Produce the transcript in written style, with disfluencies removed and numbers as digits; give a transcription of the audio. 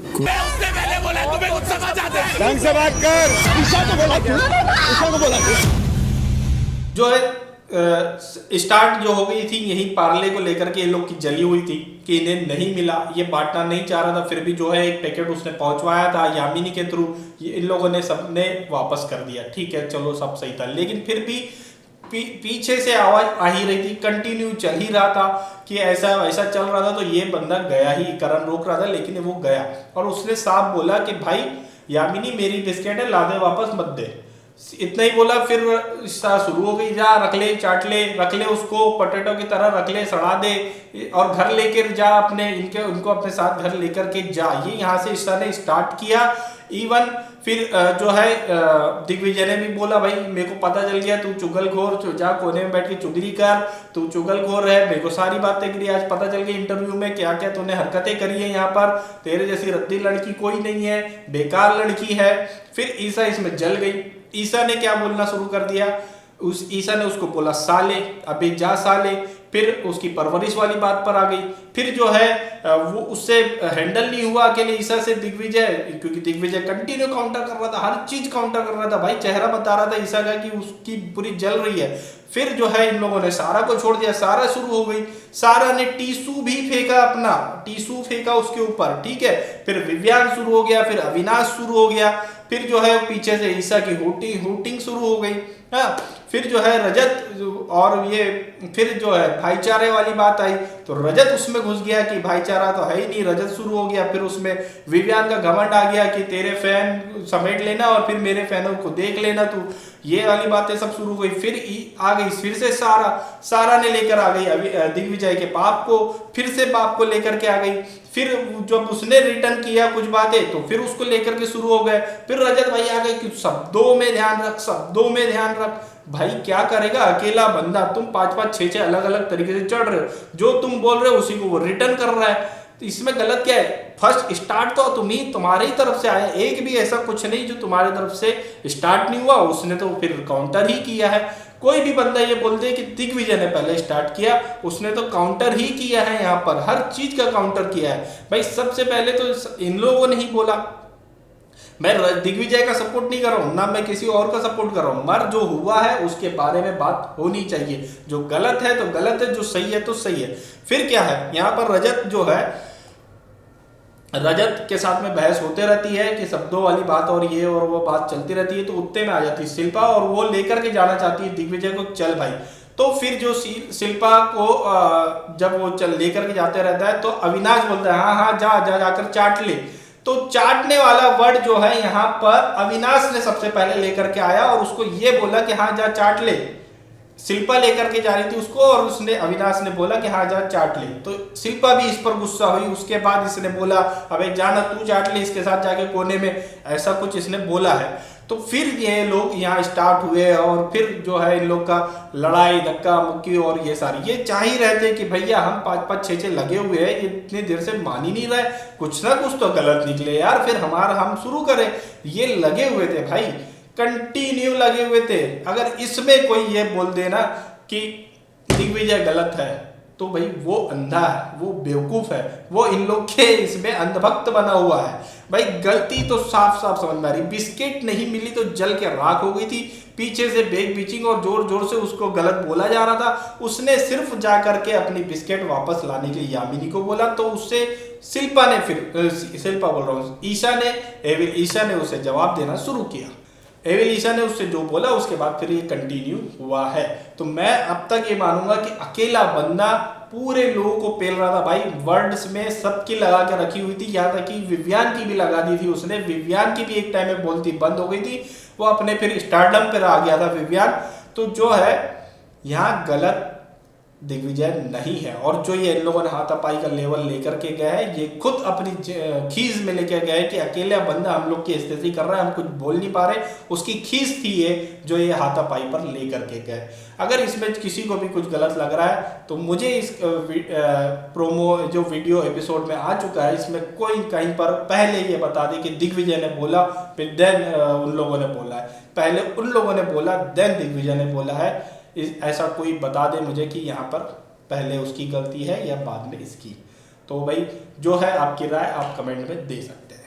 उसने मैंने बोला तुम्हें कुछ समझ आता है? ढंग से बात कर। ईशा को बोला क्यों? ईशा को बोला क्यों? जो है स्टार्ट जो हो गई थी यही पार्ले को लेकर के ये लोग की जली हुई थी कि इन्हें नहीं मिला, ये बांटना नहीं चाह रहा था, फिर भी जो है एक पैकेट उसने पहुंचवाया था यामिनी के थ्रू, इन लोगों ने सबने वापस कर दिया। ठीक है, चलो सब सही था, लेकिन फिर भी पीछे से आवाज आ ही रही थी, कंटिन्यू चल ही रहा था कि ऐसा ऐसा चल रहा था। तो ये बंदा गया ही, करण रोक रहा था लेकिन वो गया और उसने साफ बोला कि भाई यामिनी मेरी बिस्किट है, ला दे वापस, मत दे। इतना ही बोला, फिर शुरू हो गई, जा रख ले, चाट ले, रख ले उसको पटेटो की तरह, रख ले, सड़ा दे और घर लेकर जा अपने उनको अपने साथ घर लेकर के जा। ये यहाँ से ईशा ने स्टार्ट किया। इवन फिर जो है दिग्विजय ने भी बोला भाई मेरे को पता चल गया तू चुगलखोर, जा कोने में बैठ के चुगली कर, तू चुगलखोर है, मेरे को सारी बातें करी, आज पता चल गई इंटरव्यू में क्या क्या तूने हरकतें करी है यहाँ पर, तेरे जैसी रद्दी लड़की कोई नहीं है, बेकार लड़की है। फिर ईशा इसमें जल गई। ईशा ने क्या बोलना शुरू कर दिया, ईशा ने उसको बोला साले, अबे जा साले। फिर उसकी परवरिश वाली बात पर आ गई। फिर जो है वो उससे हैंडल नहीं हुआ अकेले ईशा से दिग्विजय, क्योंकि दिग्विजय कंटिन्यू काउंटर कर रहा था, हर चीज काउंटर कर रहा था भाई, चेहरा बता रहा था ईशा का कि उसकी पूरी जल रही है। फिर जो है इन लोगों ने सारा को छोड़ दिया, सारा शुरू हो गई, सारा ने टीसू भी फेंका, अपना टीसू फेंका उसके ऊपर। ठीक है, फिर विव्यान शुरू हो गया, फिर अविनाश शुरू हो गया, फिर जो है पीछे से ईशा की हूटिंग शुरू हो गई। हाँ, फिर जो है रजत और ये फिर जो है भाईचारे वाली बात आई, तो रजत उसमें घुस गया कि भाईचारा तो है ही नहीं, रजत शुरू हो गया। फिर उसमें विव्यान का घमंड आ गया कि तेरे फैन समेट लेना और फिर मेरे फैनों को देख लेना तू, ये वाली बातें सब शुरू हुई। फिर आ गई फिर से सारा ने लेकर आ गई दिग्विजय के बाप को, फिर से बाप को लेकर के आ गई। फिर जब उसने रिटर्न किया कुछ बातें तो फिर उसको लेकर के शुरू हो गए। फिर रजत भाई आ गए कि शब्दों में ध्यान रख, शब्दों में ध्यान रख। भाई क्या करेगा अकेला बंदा, तुम 5-5 6-6 अलग अलग तरीके से चढ़ रहे हो, जो तुम बोल रहे हो उसी को वो रिटर्न कर रहा है। तो इसमें गलत क्या है? फर्स्ट स्टार्ट तो तुम्हारी तरफ से आया, एक भी ऐसा कुछ नहीं जो तुम्हारी तरफ से स्टार्ट नहीं हुआ, उसने तो फिर काउंटर ही किया है। कोई भी बंदा ये बोल दे कि दिग्विजय ने पहले स्टार्ट किया, उसने तो काउंटर ही किया है, यहाँ पर हर चीज का काउंटर किया है भाई। सबसे पहले तो इन लोगों ने ही बोला, मैं दिग्विजय का सपोर्ट नहीं कर रहा हूं, ना मैं किसी और का सपोर्ट कर रहा हूं, मर जो हुआ है उसके बारे में बात होनी चाहिए, जो गलत है तो गलत है, जो सही है तो सही है। फिर क्या है, यहाँ पर रजत जो है, रजत के साथ में बहस होते रहती है कि शब्दों वाली बात और ये और वो बात चलती रहती है, तो उत्ते में आ जाती है शिल्पा और वो लेकर के जाना चाहती है दिग्विजय को, चल भाई। तो फिर जो शिल्पा को जब वो चल लेकर के जाते रहता है तो अविनाश बोलता है हाँ हाँ जा जाकर चाट ले। तो चाटने वाला वर्ड जो है यहाँ पर अविनाश ने सबसे पहले लेकर के आया और उसको ये बोला कि हाँ जा चाट ले। शिल्पा लेकर के जा रही थी उसको और उसने अविनाश ने बोला कि हाँ जा चाट ले, तो शिल्पा भी इस पर गुस्सा हुई। उसके बाद इसने बोला अबे जाना तू चाट ले इसके साथ जाके कोने में, ऐसा कुछ इसने बोला है। तो फिर ये लोग यहाँ स्टार्ट हुए और फिर जो है इन लोग का लड़ाई धक्का मुक्की और ये सारी, ये चाह ही रहते कि भैया हम 5-5 6-6 लगे हुए हैं, इतनी देर से मान ही नहीं रहे, कुछ ना कुछ तो गलत निकले यार, फिर हम शुरू करें। ये लगे हुए थे भाई, कंटिन्यू लगे हुए थे। अगर इसमें कोई ये बोल देना कि दिग्विजय गलत है तो भाई वो अंधा है, वो बेवकूफ है, वो इन लोग के इसमें अंधभक्त बना हुआ है। भाई गलती तो साफ साफ समझ में आ रही, बिस्किट नहीं मिली तो जल के राख हो गई थी, पीछे से बेग बीचिंग और जोर जोर से उसको गलत बोला जा रहा था। उसने सिर्फ जा करके अपनी बिस्किट वापस लाने के लिए यामिनी को बोला, तो उससे शिल्पा ने शिल्पा बोल रहा हूँ ईशा ने उसे जवाब देना शुरू किया। एविल ईशा ने उससे जो बोला उसके बाद फिर ये कंटिन्यू हुआ है। तो मैं अब तक ये मानूंगा कि अकेला बंदा पूरे लोगों को पेल रहा था भाई, वर्ड्स में सबकी लगा के रखी हुई थी, यहाँ तक कि विव्यान की भी लगा दी थी उसने। विव्यान की भी एक टाइम में बोलती बंद हो गई थी, वो अपने फिर स्टारडम पर आ गया था विव्यान। तो जो है यहाँ गलत दिग्विजय नहीं है, और जो ये इन लोगों ने हाथापाई का लेवल लेकर के गए हैं, ये खुद अपनी खीज में लेकर गए कि अकेला बंदा हम लोग की स्थिति कर रहा है, हम कुछ बोल नहीं पा रहे, उसकी खीज थी ये जो ये हाथापाई पर लेकर के गए। अगर इसमें किसी को भी कुछ गलत लग रहा है तो मुझे इस प्रोमो जो वीडियो एपिसोड में आ चुका है इसमें कोई कहीं पर पहले ये बता दे कि दिग्विजय ने बोला फिर देन उन लोगों ने बोला है, पहले उन लोगों ने बोला देन दिग्विजय ने बोला है, ऐसा कोई बता दे मुझे कि यहाँ पर पहले उसकी गलती है या बाद में इसकी। तो भाई जो है आपकी राय आप कमेंट में दे सकते हैं।